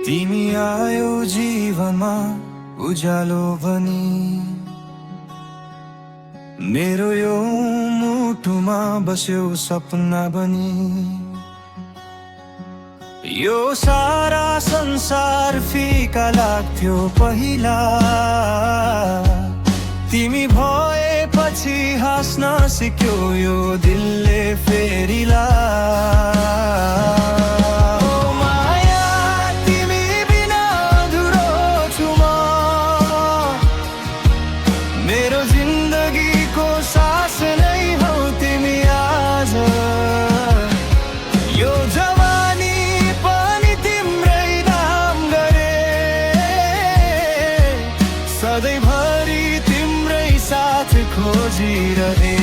तिमी आयो जीवनमा उज्यालो बनी, मेरो यो मुटुमा बस्यो सपना बनी। यो सारा संसार फिका लाग्थ्यो पहिला, तिमी भएपछि हाँस्न सिक्यो यो दिलले फेरिला। मेरो जिन्दगीको सास नै हौ तिमी आज, यो जवानी पनि तिम्रै नाम गरे, सधैँभरि तिम्रै साथ खोजिरहे।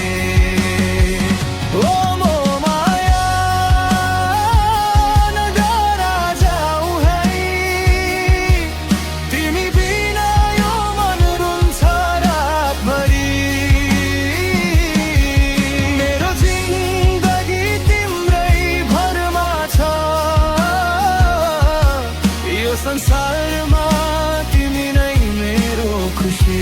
संसारमा तिमी नै मेरो खुसी।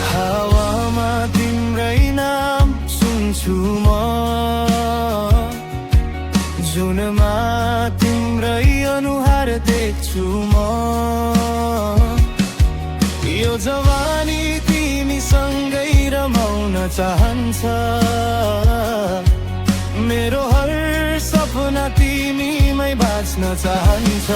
हावामा तिम्रै नाम सुन्छु म, जुनमा तिम्रै अनुहार देख्छु म। यो जवानी तिमीसँगै रमाउन चाहन्छ, मेरो हर सपना तिमीमै बाँच्न चाहन्छ।